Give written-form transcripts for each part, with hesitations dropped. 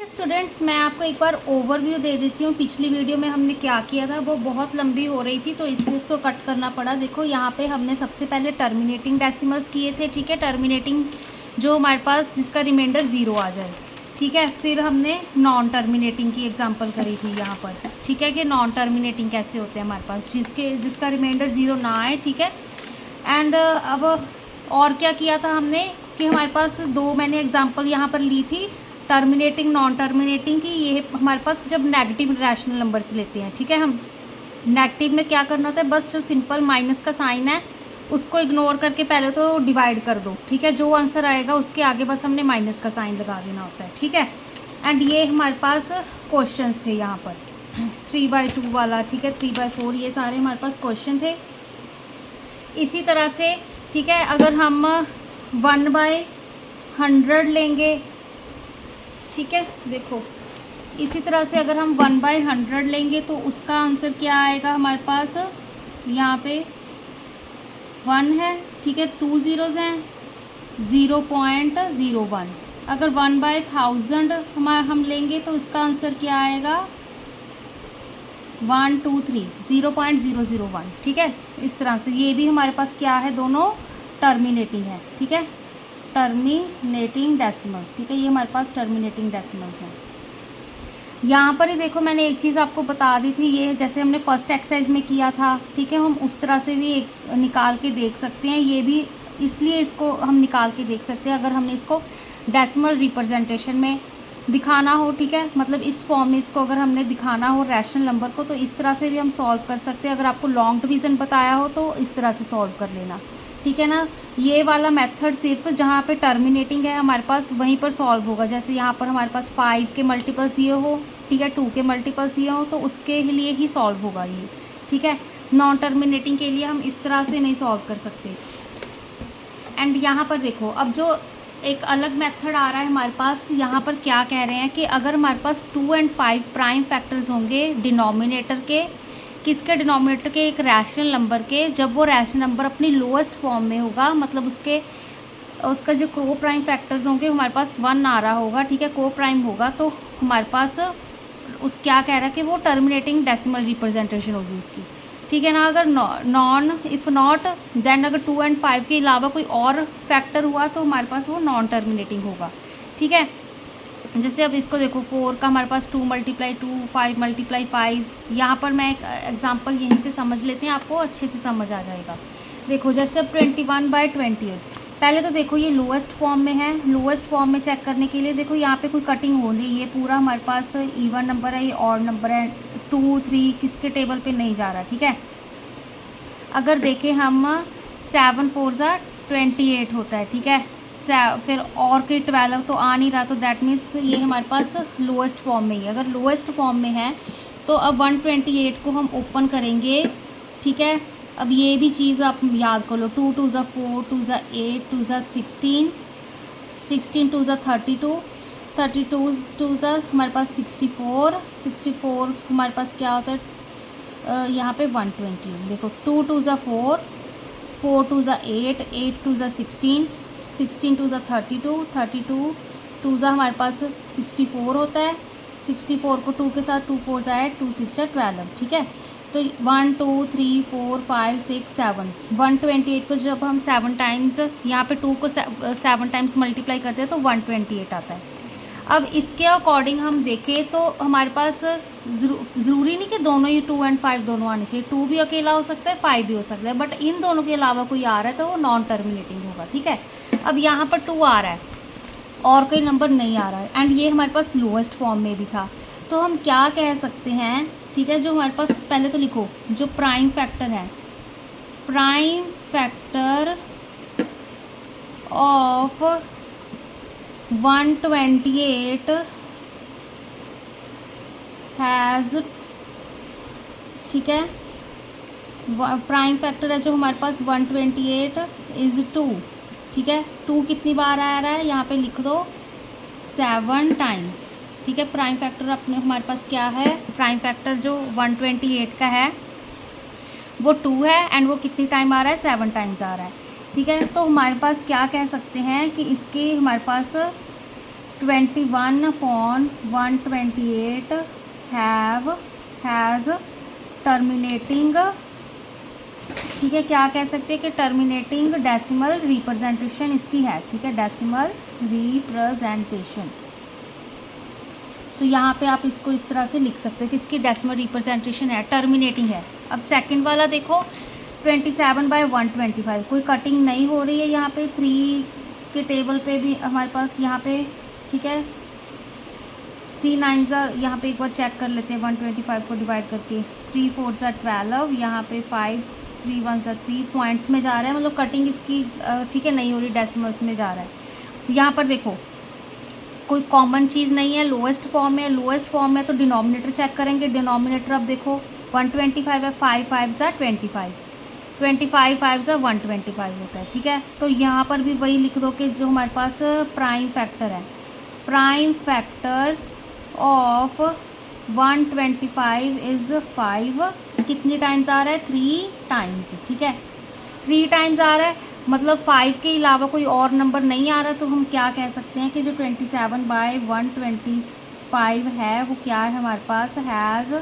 Students, मैं आपको एक बार ओवरव्यू दे देती हूँ। पिछली वीडियो में हमने क्या किया था, वो बहुत लंबी हो रही थी तो इसलिए इसको कट करना पड़ा। देखो यहाँ पे हमने सबसे पहले टर्मिनेटिंग डेसिमल्स किए थे, ठीक है। टर्मिनेटिंग जो हमारे पास जिसका रिमाइंडर 0 आ जाए, ठीक है। फिर हमने नॉन टर्मिनेटिंग की एग्जांपल करी थी यहाँ पर, ठीक है, कि नॉन टर्मिनेटिंग कैसे होते हैं हमारे पास, जिसका रिमाइंडर 0 ना आए, ठीक है। एंड अब और क्या किया था हमने कि हमारे पास दो मैंने एग्जांपल यहाँ पर ली थी, टर्मिनेटिंग नॉन टर्मिनेटिंग की। ये हमारे पास जब नेगेटिव रैशनल नंबर्स लेते हैं, ठीक है। हम नेगेटिव में क्या करना होता है, बस जो सिंपल माइनस का साइन है उसको इग्नोर करके पहले तो डिवाइड कर दो, ठीक है। जो आंसर आएगा उसके आगे बस हमने माइनस का साइन लगा देना होता है, ठीक है। एंड ये हमारे पास क्वेश्चंस थे यहाँ पर 3/2 वाला, ठीक है, 3/4, ये सारे हमारे पास क्वेश्चन थे। इसी तरह से, ठीक है, अगर हम 1/100 लेंगे, ठीक है, देखो इसी तरह से अगर हम 1/100 लेंगे तो उसका आंसर क्या आएगा हमारे पास, यहाँ पे 1 है, ठीक है, 2 ज़ीरोज़ हैं, 0.01। अगर 1/1000 हम लेंगे तो इसका आंसर क्या आएगा 1 2 3 0.001, ठीक है। इस तरह से ये भी हमारे पास क्या है, दोनों टर्मिनेटिंग है, ठीक है, टर्मिनेटिंग डेसिमल्स, ठीक है। ये हमारे पास टर्मिनेटिंग डेसिमल्स हैं। यहाँ पर ही देखो मैंने एक चीज़ आपको बता दी थी, ये जैसे हमने फर्स्ट एक्सरसाइज में किया था, ठीक है, हम उस तरह से भी एक निकाल के देख सकते हैं। ये भी इसलिए इसको हम निकाल के देख सकते हैं अगर हमने इसको डेसिमल रिप्रेजेंटेशन में दिखाना हो, ठीक है, मतलब इस फॉर्म में इसको अगर हमने दिखाना हो रैशनल नंबर को, तो इस तरह से भी हम सॉल्व कर सकते हैं। अगर आपको लॉन्ग डिवीज़न बताया हो तो इस तरह से सॉल्व कर लेना, ठीक है ना। ये वाला मेथड सिर्फ जहाँ पे टर्मिनेटिंग है हमारे पास वहीं पर सॉल्व होगा। जैसे यहाँ पर हमारे पास 5 के मल्टीपल्स दिए हो, ठीक है, 2 के मल्टीपल्स दिए हो, तो उसके लिए ही सॉल्व होगा ये, ठीक है। नॉन टर्मिनेटिंग के लिए हम इस तरह से नहीं सॉल्व कर सकते। एंड यहाँ पर देखो, अब जो एक अलग मेथड आ रहा है हमारे पास, यहाँ पर क्या कह रहे हैं कि अगर हमारे पास 2 और 5 प्राइम फैक्टर्स होंगे डिनोमिनेटर के, किसके डिनोमिनेटर के, एक रैशनल नंबर के, जब वो रैशनल नंबर अपनी लोएस्ट फॉर्म में होगा, मतलब उसका जो को प्राइम फैक्टर्स होंगे हमारे पास 1 आ रहा होगा, ठीक है, को प्राइम होगा, तो हमारे पास उस क्या कह रहा है कि वो टर्मिनेटिंग डेसिमल रिप्रेजेंटेशन होगी उसकी, ठीक है ना। अगर नॉन इफ़ नॉट देन अगर 2 और 5 के अलावा कोई और फैक्टर हुआ तो हमारे पास वो नॉन टर्मिनेटिंग होगा, ठीक है। जैसे अब इसको देखो, 4 का हमारे पास 2 × 2, 5 × 5। यहाँ पर मैं एक एग्जांपल यहीं से समझ लेते हैं, आपको अच्छे से समझ आ जाएगा। देखो जैसे अब 21/28, पहले तो देखो ये लोएस्ट फॉर्म में है। लोएस्ट फॉर्म में चेक करने के लिए देखो यहाँ पे कोई कटिंग हो रही है, पूरा हमारे पास इवन नंबर है, ये ऑड नंबर है, 2 3 किसके टेबल पे नहीं जा रहा, ठीक है। अगर देखें हम 7 4 28 होता है, ठीक है, फिर और के 12 तो आ नहीं रहा, तो दैट मीन्स ये हमारे पास लोएस्ट फॉर्म में ही है। अगर लोएस्ट फॉर्म में है तो अब 128 को हम ओपन करेंगे, ठीक है। अब ये भी चीज़ आप याद कर लो, 2 2 4, 2 8, 2 16, 16 2 32, 32 2 हमारे पास 64, 64 हमारे पास क्या होता है यहाँ पे 120। देखो 2 2 4, 4 2 8, 8 2 16, 16 2 32, 32 2 हमारे पास 64 होता है। 64 को 2 के साथ 2 4 8, 2 6 12, ठीक है। तो 1 2 3 4 5 6 7, 128 को जब हम 7 टाइम्स यहाँ पे 2 को 7 टाइम्स मल्टीप्लाई करते हैं तो 128 आता है। अब इसके अकॉर्डिंग हम देखें तो हमारे पास ज़रूरी नहीं कि दोनों ही 2 और 5 दोनों आने चाहिए, 2 भी अकेला हो सकता है, 5 भी हो सकता है, बट इन दोनों के अलावा कोई आ रहा है तो वो नॉन टर्मिनेटिंग होगा, ठीक है। अब यहाँ पर 2 आ रहा है और कोई नंबर नहीं आ रहा है, एंड ये हमारे पास लोएस्ट फॉर्म में भी था, तो हम क्या कह सकते हैं, ठीक है। जो हमारे पास पहले तो लिखो, जो प्राइम फैक्टर है, प्राइम फैक्टर ऑफ 128 हैज़, ठीक है, प्राइम फैक्टर है जो हमारे पास 128 इज़ 2, ठीक है। 2 कितनी बार आ रहा है यहाँ पे लिख दो 7 टाइम्स, ठीक है। प्राइम फैक्टर अपने हमारे पास क्या है, प्राइम फैक्टर जो 128 का है वो 2 है, एंड वो कितनी टाइम आ रहा है, 7 टाइम्स आ रहा है, ठीक है। तो हमारे पास क्या कह सकते हैं कि इसके हमारे पास 21/128 हैज़ टर्मिनेटिंग, ठीक है, क्या कह सकते हैं कि टर्मिनेटिंग डेसिमल रिप्रेजेंटेशन इसकी है, ठीक है, डेसिमल रिप्रेजेंटेशन। तो यहाँ पे आप इसको इस तरह से लिख सकते हो कि इसकी डेसिमल रिप्रेजेंटेशन है, टर्मिनेटिंग है। अब सेकंड वाला देखो 27/125, कोई कटिंग नहीं हो रही है यहाँ पे, 3 के टेबल पे भी हमारे पास यहाँ पे, ठीक है, 3 9 यहाँ पे एक बार चेक कर लेते हैं 125 को डिवाइड करके, 3 4 12, यहाँ पे 5 3 1 3 पॉइंट्स में जा रहा है, मतलब कटिंग इसकी ठीक है नहीं हो रही, डेसिमल्स में जा रहा है। यहाँ पर देखो कोई कॉमन चीज़ नहीं है, लोएस्ट फॉर्म में, लोएस्ट फॉर्म में तो डिनोमिनेटर चेक करेंगे। डिनोमिनेटर अब देखो 125 है, 5 5 25, 25 5 125 होता है, ठीक है। तो यहाँ पर भी वही लिख दो कि जो हमारे पास प्राइम फैक्टर है, प्राइम फैक्टर ऑफ 125 इज़ 5, कितनी टाइम्स आ रहा है, 3 टाइम्स, ठीक है, 3 टाइम्स आ रहा है, मतलब 5 के अलावा कोई और नंबर नहीं आ रहा। तो हम क्या कह सकते हैं कि जो 27/125 है वो क्या है हमारे पास, हैज़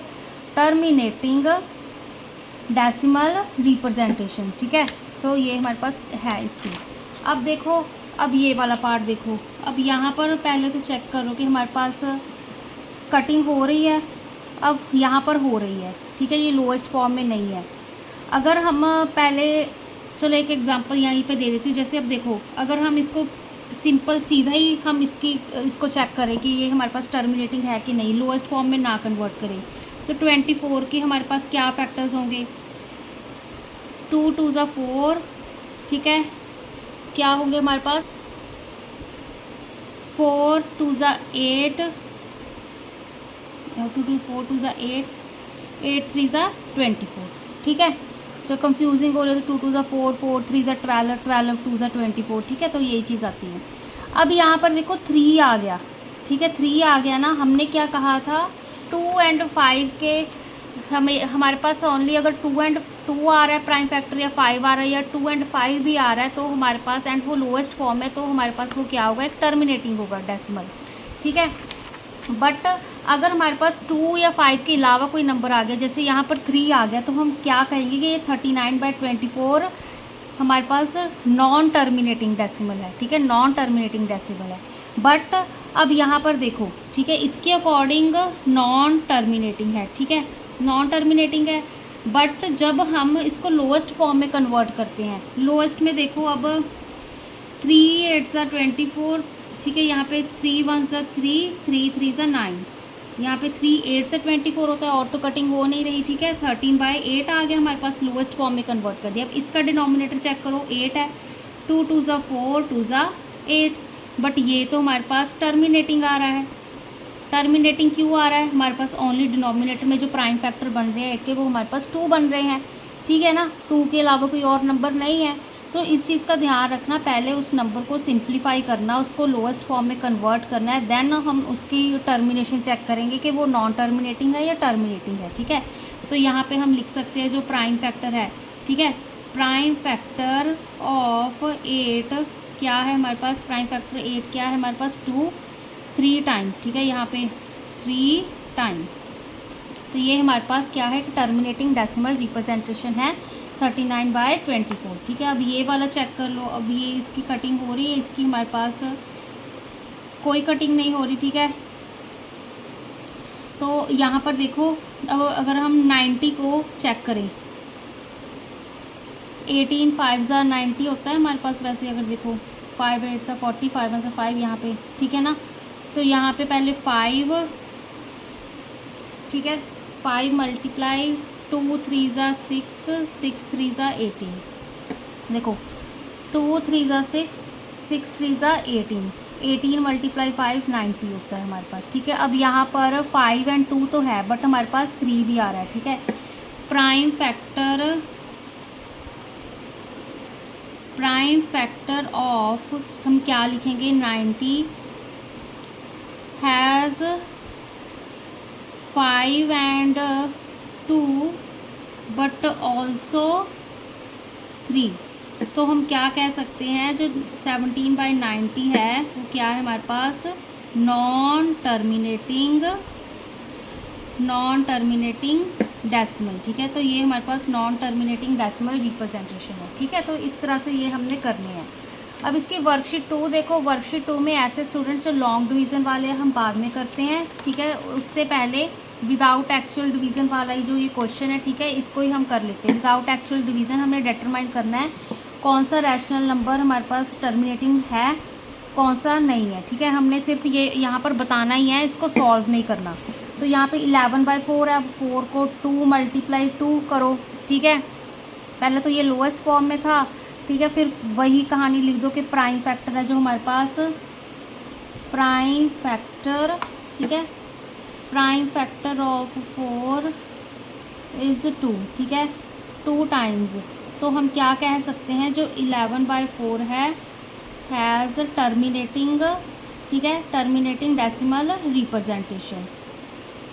टर्मिनेटिंग डेसिमल रिप्रेजेंटेशन, ठीक है। तो ये हमारे पास है इसकी। अब देखो, अब ये वाला पार्ट देखो, अब यहाँ पर पहले तो चेक करो कि हमारे पास कटिंग हो रही है, अब यहाँ पर हो रही है, ठीक है, ये लोएस्ट फॉर्म में नहीं है। अगर हम पहले, चलो एक एग्जांपल यहीं पे दे देती हूँ, जैसे अब देखो अगर हम इसको सिंपल सीधा ही हम इसको चेक करें कि ये हमारे पास टर्मिनेटिंग है कि नहीं, लोएस्ट फॉर्म में ना कन्वर्ट करें, तो 24 के हमारे पास क्या फैक्टर्स होंगे, 2 2 4, ठीक है, क्या होंगे हमारे पास 4 2 8, 2 2 4 2 8, 8 3 24, ठीक है। तो कंफ्यूजिंग हो रही है तो 2 2 4 4 3 12 12 2 24, ठीक है, तो यही चीज़ आती है। अब यहाँ पर देखो 3 आ गया, ठीक है, 3 आ गया ना, हमने क्या कहा था 2 और 5 के हमारे पास ओनली अगर 2 और 2 आ रहा है प्राइम फैक्टर, या 5 आ रहा है, या 2 और 5 भी आ रहा है, तो हमारे पास एंड वो लोएस्ट फॉर्म है, तो हमारे पास वो क्या होगा, एक टर्मिनेटिंग होगा डेसिमल, ठीक है। बट अगर हमारे पास 2 या 5 के अलावा कोई नंबर आ गया, जैसे यहाँ पर 3 आ गया, तो हम क्या कहेंगे कि ये 39/24 हमारे पास नॉन टर्मिनेटिंग डेसिमल है, ठीक है, नॉन टर्मिनेटिंग डेसिमल है। बट अब यहाँ पर देखो, ठीक है, इसके अकॉर्डिंग नॉन टर्मिनेटिंग है, ठीक है, नॉन टर्मिनेटिंग है। बट जब हम इसको लोएस्ट फॉर्म में कन्वर्ट करते हैं, लोएस्ट में देखो अब 3 8 24, ठीक है, यहाँ पे 3 1 3 3 3 9, यहाँ पे 3 8 से 24 होता है, और तो कटिंग हो नहीं रही, ठीक है, 13/8 आ गया हमारे पास, लोएस्ट फॉर्म में कन्वर्ट कर दिया। अब इसका डिनोमिनेटर चेक करो, 8 है, 2 2 4 2 8, बट ये तो हमारे पास टर्मिनेटिंग आ रहा है। टर्मिनेटिंग क्यों आ रहा है, हमारे पास ओनली डिनोमिनेटर में जो प्राइम फैक्टर बन रहे हैं 8 के, वो हमारे पास 2 बन रहे हैं, ठीक है ना, 2 के अलावा कोई और नंबर नहीं है। तो इस चीज़ का ध्यान रखना, पहले उस नंबर को सिंप्लीफाई करना, उसको लोएस्ट फॉर्म में कन्वर्ट करना है, देन हम उसकी टर्मिनेशन चेक करेंगे कि वो नॉन टर्मिनेटिंग है या टर्मिनेटिंग है, ठीक है। तो यहाँ पे हम लिख सकते हैं जो प्राइम फैक्टर है, ठीक है, प्राइम फैक्टर ऑफ 8 क्या है हमारे पास, प्राइम फैक्टर 8 क्या है हमारे पास, 3 टाइम्स, ठीक है, यहाँ पे 3 टाइम्स। तो ये हमारे पास क्या है, टर्मिनेटिंग डेसिमल रिप्रेजेंटेशन है 39/24, ठीक है। अब ये वाला चेक कर लो, अब ये इसकी कटिंग हो रही है, इसकी हमारे पास कोई कटिंग नहीं हो रही, ठीक है। तो यहाँ पर देखो, अब अगर हम 90 को चेक करें, 18 5 90 होता है हमारे पास, वैसे अगर देखो 5 8 40 5 1 5 यहाँ पे, ठीक है ना। तो यहाँ पे पहले 5, ठीक है, 5 × 2 3 6 6 3 18, देखो 2 3 6 6 3 18, 18 × 5 90 होता है हमारे पास, ठीक है। अब यहाँ पर 5 और 2 तो है, बट हमारे पास 3 भी आ रहा है, ठीक है। प्राइम फैक्टर ऑफ हम क्या लिखेंगे, 90 हैज़ 5 and 2 बट ऑल्सो 3। तो हम क्या कह सकते हैं, जो 17/90 है वो क्या है हमारे पास, नॉन टर्मिनेटिंग डेसिमल, ठीक है। तो ये हमारे पास नॉन टर्मिनेटिंग डेसिमल रिप्रेजेंटेशन है, ठीक है। तो इस तरह से ये हमने करनी है। अब इसकी वर्कशीट 2 देखो। वर्कशीट 2 में ऐसे स्टूडेंट्स जो लॉन्ग डिवीज़न वाले हम बाद में करते हैं, ठीक है। उससे पहले विदाउट एक्चुअल डिवीज़न वाला ही जो ये क्वेश्चन है, ठीक है, इसको ही हम कर लेते हैं। विदाउट एक्चुअल डिवीज़न हमने डिटरमाइन करना है कौन सा रैशनल नंबर हमारे पास टर्मिनेटिंग है, कौन सा नहीं है, ठीक है। हमने सिर्फ ये यहाँ पर बताना ही है, इसको सॉल्व नहीं करना। तो यहाँ पे 11/4 है। अब 4 को 2 × 2 करो, ठीक है। पहले तो ये लोएस्ट फॉर्म में था, ठीक है। फिर वही कहानी लिख दो कि प्राइम फैक्टर है जो हमारे पास, प्राइम फैक्टर, ठीक है। प्राइम फैक्टर ऑफ 4 इज़ 2, ठीक है, 2 टाइम्स। तो हम क्या कह सकते हैं, जो 11/4 है हैज़ टर्मिनेटिंग, ठीक है, टर्मिनेटिंग डेसिमल रिप्रेजेंटेशन।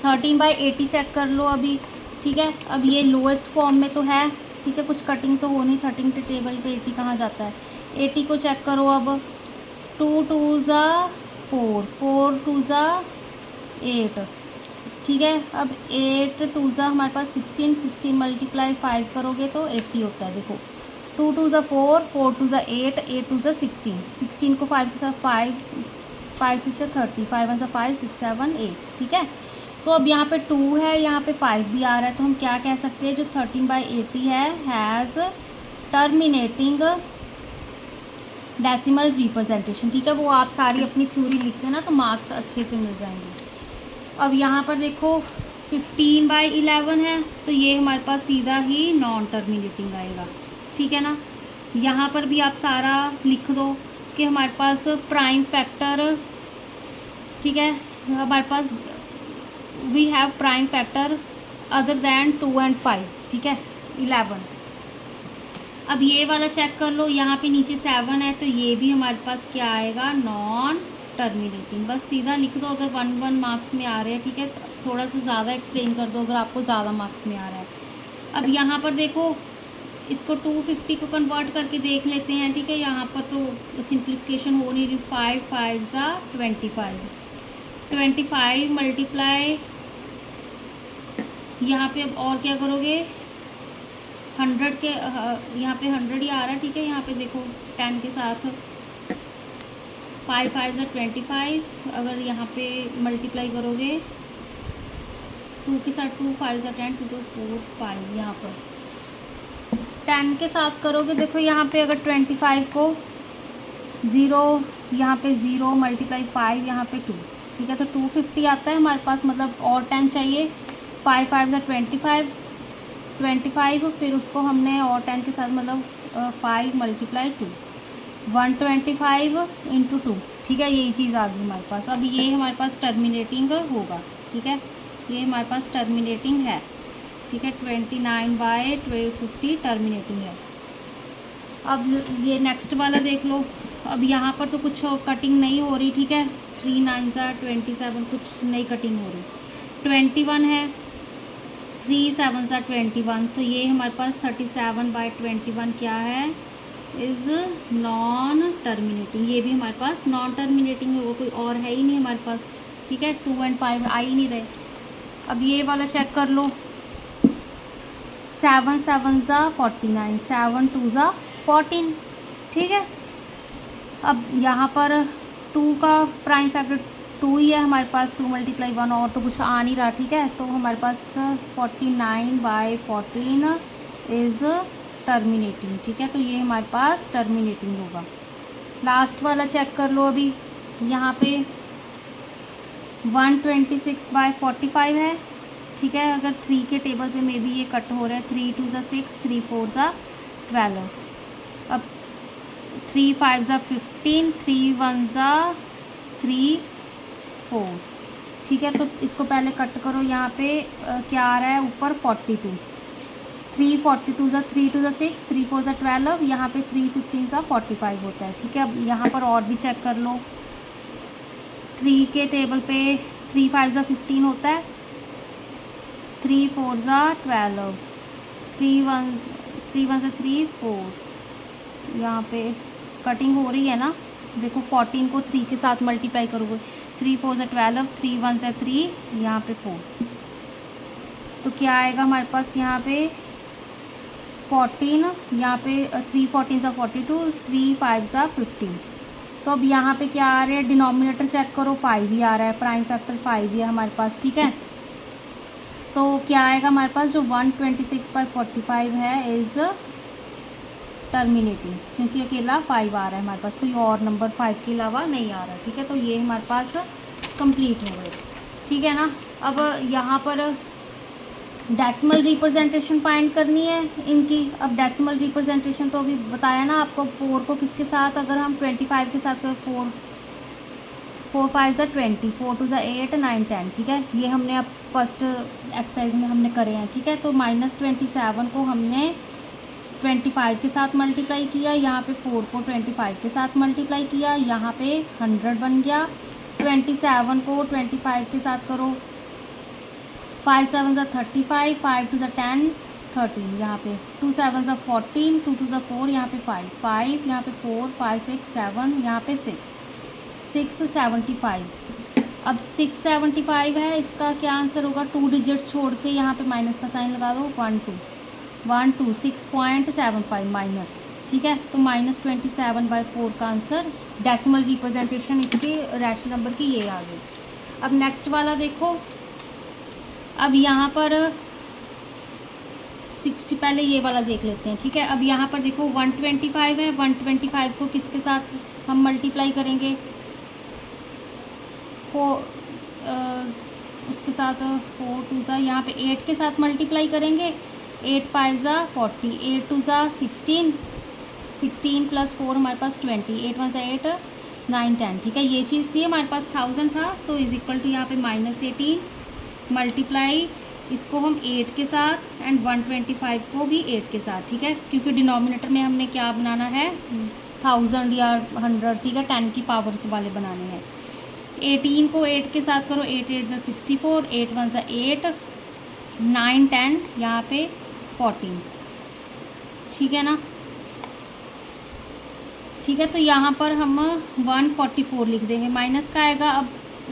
13/80 चेक कर लो अभी, ठीक है। अब ये लोएस्ट फॉर्म में तो है, ठीक है, कुछ कटिंग तो हो नहीं, 13 के टेबल पे 80 कहाँ जाता है। 80 को चेक करो अब। 2 2 ज़ा 4, 4 2 ज़ा 8, ठीक है। अब 8 2 ज़ा हमारे पास 16, 16 × 5 करोगे तो 80 होता है। देखो 2 2 ज़ा 4, 4 2 ज़ा 8, 8 2 ज़ा 16, 16 को 5 के साथ 5 5 6 30, 5 1 ज़ा 5 6 7 8, ठीक है। तो अब यहाँ पे 2 है, यहाँ पे 5 भी आ रहा है, तो हम क्या कह सकते हैं, जो 13/80 है हैज़ टर्मिनेटिंग डेसिमल रिप्रेजेंटेशन, ठीक है। वो आप सारी अपनी थ्योरी लिखते हैं ना, तो मार्क्स अच्छे से मिल जाएंगे। अब यहाँ पर देखो 15/11 है, तो ये हमारे पास सीधा ही नॉन टर्मिनेटिंग आएगा, ठीक है ना। यहाँ पर भी आप सारा लिख दो कि हमारे पास प्राइम फैक्टर, ठीक है, हमारे पास we have prime factor other than 2 and 5, ठीक है, 11। अब ये वाला चेक कर लो, यहाँ पे नीचे 7 है, तो ये भी हमारे पास क्या आएगा, नॉन टर्मिनेटिंग। बस सीधा लिख दो अगर 1 मार्क्स में आ रहे हैं, ठीक है। थोड़ा सा ज़्यादा एक्सप्लेन कर दो अगर आपको ज़्यादा मार्क्स में आ रहा है। अब यहाँ पर देखो, इसको 250 को कन्वर्ट करके देख लेते हैं, ठीक है। यहाँ पर तो सिंप्लीफिकेशन हो नहीं रही। 5 5 ज़ा 25, 25 मल्टीप्लाई, यहाँ पे अब और क्या करोगे, 100 के यहाँ पे 100 ही आ रहा है, ठीक है। यहाँ पे देखो 10 के साथ 5 5 ज़ा 25, अगर यहाँ पे मल्टीप्लाई करोगे 2 के साथ 2 5 ज़ा 10, 2 2 4 5, यहाँ पर 10 के साथ करोगे, देखो यहाँ पे अगर 25 को 0, यहाँ पे 0 × 5, यहाँ पे 2, ठीक है। तो 250 आता है हमारे पास, मतलब और 10 चाहिए। 5 5 ज़ा 25, 25, फिर उसको हमने और 10 के साथ मतलब 5 × 2, 125 × 2, ठीक है। यही चीज़ आ गई हमारे पास। अब ये हमारे पास टर्मिनेटिंग होगा, ठीक है, ये हमारे पास टर्मिनेटिंग है, ठीक है। 29/250 टर्मिनेटिंग है। अब ये नेक्स्ट वाला देख लो। अब यहाँ पर तो कुछ कटिंग नहीं हो रही, ठीक है। 3 9 ज़ा 27, कुछ नई कटिंग हो रही। 21 है, 3 7 ज़ा 21, तो ये हमारे पास 37/21 क्या है, इज़ नॉन टर्मिनेटिंग। ये भी हमारे पास नॉन टर्मिनेटिंग होगा, कोई और है ही नहीं हमारे पास, ठीक है। 2 and 5 आ ही नहीं रहे। अब ये वाला चेक कर लो। 7 7 ज़ा 49, 7 2 ज़ा 14, ठीक है। अब यहाँ पर 2 का प्राइम फैक्टर 2 ही है हमारे पास, 2 × 1, और तो कुछ आ नहीं रहा, ठीक है। तो हमारे पास 49/14 इज़ टर्मिनेटिंग, ठीक है। तो ये हमारे पास टर्मिनेटिंग होगा। लास्ट वाला चेक कर लो अभी। यहाँ पे 126/45 है, ठीक है। अगर 3 के टेबल पे मे बी ये कट हो रहा है। 3 2 ज़ा 6, 3 4 ज़ा 12, अब 3 5 ज़ा 15, 3 1 ज़ा 3 4, ठीक है। तो इसको पहले कट करो। यहाँ पे क्या आ रहा है ऊपर, 42, 3 42 ज़ा 3 2 ज़ा 6, 3 4 ज़ा 12, यहाँ पे 3 15 ज़ा 45 होता है, ठीक है। अब यहाँ पर और भी चेक कर लो। 3 के टेबल पे 3 5 ज़ा 15 होता है, 3 4 ज़ा 12, 3 1 ज़ा 3 4, यहाँ पे कटिंग हो रही है ना। देखो 14 को 3 के साथ मल्टीप्लाई करोगे, 3 4 ज़ा 12, 3 1 ज़ा 3, यहाँ पे 4, तो क्या आएगा हमारे पास यहाँ पे 14, यहाँ पे 3 14 ज़ा 42, 3 5 ज़ा 15। तो अब यहाँ पे क्या आ रहा है, डिनोमिनेटर चेक करो, 5 ही आ रहा है, प्राइम फैक्टर 5 ही है हमारे पास, ठीक है। तो क्या आएगा हमारे पास, जो 126/45 है इज़ टर्मिनेटिंग, क्योंकि अकेला 5 आ रहा है हमारे पास, कोई और नंबर 5 के अलावा नहीं आ रहा, ठीक है। तो ये हमारे पास कंप्लीट हो गए, ठीक है ना। अब यहाँ पर डेसिमल रिप्रेजेंटेशन फाइंड करनी है इनकी। अब डेसिमल रिप्रेजेंटेशन तो अभी बताया ना आपको, 4 को किसके साथ, अगर हम 25 के साथ करें, 4 5 ज़ा 20, 4 2 ज़ा 8 9 10, ठीक है। ये हमने अब फर्स्ट एक्सरसाइज में हमने करे हैं, ठीक है। तो -27 को हमने 25 के साथ मल्टीप्लाई किया, यहाँ पे 4 को 25 के साथ मल्टीप्लाई किया, यहाँ पे 100 बन गया। 27 को 25 के साथ करो, 5 7 ज़ा 35, 5 2 ज़ा 10 13, यहाँ पे 2 7 ज़ा 14, 2 2 ज़ा 4, यहाँ पे 5 5, यहाँ पे 4 5 6 7, यहाँ पे 6 75। अब 675 है, इसका क्या आंसर होगा, 2 डिजिट्स छोड़ के यहाँ पे माइनस का साइन लगा दो, 1 2 6.75 माइनस, ठीक है। तो -27/4 का आंसर, डेसिमल रिप्रेजेंटेशन इसकी रैशनल नंबर की ये आ गई। अब नेक्स्ट वाला देखो, अब यहाँ पर 60, पहले ये वाला देख लेते हैं, ठीक है। अब यहाँ पर देखो 125 है, 125 को किसके साथ हम मल्टीप्लाई करेंगे, उसके साथ 4 2 ज़ा, यहाँ पे 8 के साथ मल्टीप्लाई करेंगे, 8 5 ज़ा 40, 8 2 ज़ा 16, 16 + 4 हमारे पास 20, 8 1 ज़ा 8 9 10, ठीक है। ये चीज़ थी हमारे पास 1000 था, तो = यहाँ पे -18 मल्टीप्लाई इसको हम 8 के साथ एंड 125 को भी 8 के साथ, ठीक है, क्योंकि डिनोमिनेटर में हमने क्या बनाना है, 1000 या 100, ठीक है, 10 की पावर्स वाले बनाने हैं। 18 को 8 के साथ करो, 8 8 ज़ा 64, 8 1 ज़ा 8, 9 10, यहाँ पे 14, ठीक है ना, ठीक है। तो यहाँ पर हम 144 लिख देंगे, माइनस का आएगा। अब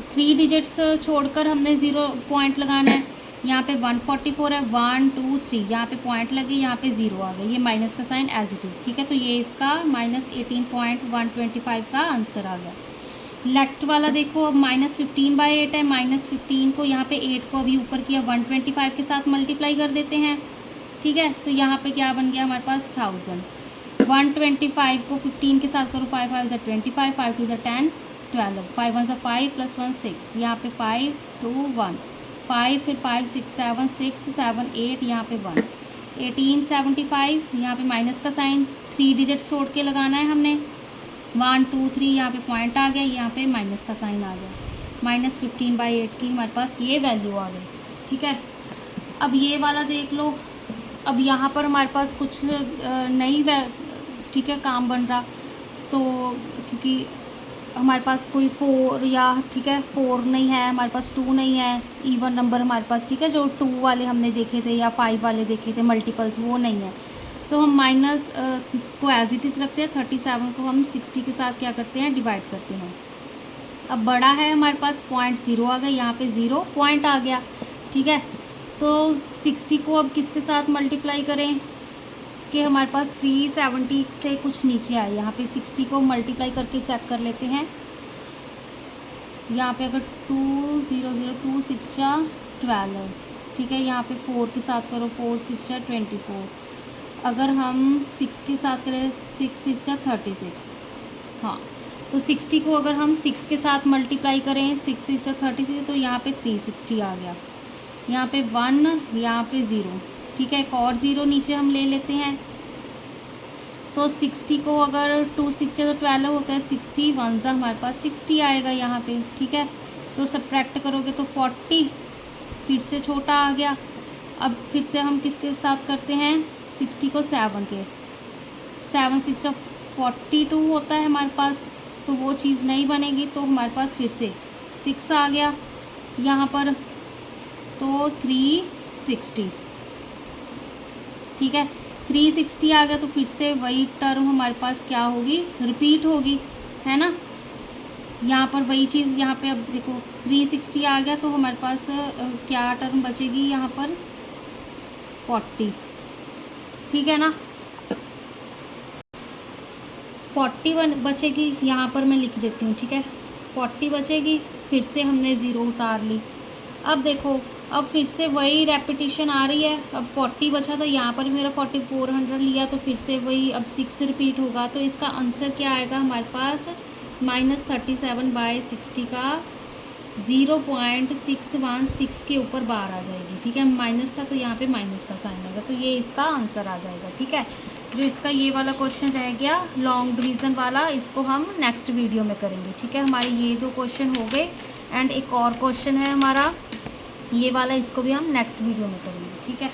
3 डिजिट्स छोड़कर हमने 0 पॉइंट लगाना है, यहाँ पे 144 है, 1 2 3, यहाँ पे पॉइंट लगे, यहाँ पे 0 आ गया, ये माइनस का साइन एज इट इज़, ठीक है। तो ये इसका -18.125 का आंसर आ गया। नेक्स्ट वाला देखो, अब -15/8 है, -15 को यहाँ पे 8 को अभी ऊपर किया, 125 के साथ मल्टीप्लाई कर देते हैं, ठीक है। तो यहाँ पे क्या बन गया हमारे पास 1000, 125 को 15 के साथ करो, 5 5 ज़ा 25, 5 2 ज़ा 10 12, 5 1 ज़ा 5 + 1 6, यहाँ पे 5 2 1 5, फिर 5 6 7 6 7 8, यहाँ पे 1, 1875, यहाँ पे माइनस का साइन 3 डिजिट छोड़ के लगाना है हमने, 1 2 3, यहाँ पे पॉइंट आ गया, यहाँ पे माइनस का साइन आ गया, -15/8 की हमारे पास ये वैल्यू आ गई, ठीक है। अब ये वाला देख लो, अब यहाँ पर हमारे पास कुछ नई ठीक है काम बन रहा, तो क्योंकि हमारे पास कोई 4 या, ठीक है, 4 नहीं है हमारे पास, 2 नहीं है, इवन नंबर हमारे पास, ठीक है, जो 2 वाले हमने देखे थे या 5 वाले देखे थे मल्टीपल्स, वो नहीं है। तो हम माइनस को एज इट इज़ रखते हैं, 37 को हम 60 के साथ क्या करते हैं, डिवाइड करते हैं। अब बड़ा है हमारे पास, 0.0 आ गया, यहाँ पे 0 पॉइंट आ गया, ठीक है। तो 60 को अब किसके साथ मल्टीप्लाई करें कि हमारे पास 370 से कुछ नीचे आए, यहाँ पे 60 को मल्टीप्लाई करके चेक कर लेते हैं। यहाँ पे अगर 2 0 0 2 6 जा 12, ठीक है, यहाँ पे 4 के साथ करो, 4 6 जा 24, अगर हम 6 के साथ करें, 6 6 जा 36, हाँ, तो 60 को अगर हम 6 के साथ मल्टीप्लाई करें, 6 6 जा 36, तो यहाँ पे 360 आ गया, यहाँ पे 1, यहाँ पे 0, ठीक है, एक और 0 नीचे हम ले लेते हैं। तो 60 को अगर 2 6 तो 12 होता है, 60 1 ज़ा हमारे पास 60 आएगा यहाँ पे, ठीक है। तो सब्ट्रैक्ट करोगे तो 40, फिर से छोटा आ गया। अब फिर से हम किसके साथ करते हैं, 60 को 7 के, 7 6 42 होता है हमारे पास, तो वो चीज़ नहीं बनेगी, तो हमारे पास फिर से 6 आ गया यहाँ पर, तो 360, ठीक है, 360 आ गया। तो फिर से वही टर्म हमारे पास क्या होगी, रिपीट होगी, है ना। यहाँ पर वही चीज़, यहाँ पे अब देखो 360 आ गया, तो हमारे पास क्या टर्म बचेगी यहाँ पर 40, ठीक है ना। 41 बचेगी, यहाँ पर मैं लिख देती हूँ, ठीक है। 40 बचेगी, फिर से हमने ज़ीरो उतार ली। अब देखो, अब फिर से वही रेपिटेशन आ रही है। अब 40 बचा था, यहाँ पर भी मेरा 4400 लिया, तो फिर से वही अब 6 रिपीट होगा। तो इसका आंसर क्या आएगा हमारे पास, -37/60 का 0.616 के ऊपर बार आ जाएगी, ठीक है। माइनस था तो यहाँ पे माइनस का साइन आएगा, तो ये इसका आंसर आ जाएगा, ठीक है। जो इसका ये वाला क्वेश्चन रह गया लॉन्ग डिवीज़न वाला, इसको हम नेक्स्ट वीडियो में करेंगे, ठीक है। हमारे ये 2 क्वेश्चन हो गए, एंड एक और क्वेश्चन है हमारा ये वाला, इसको भी हम नेक्स्ट वीडियो में करेंगे, ठीक है।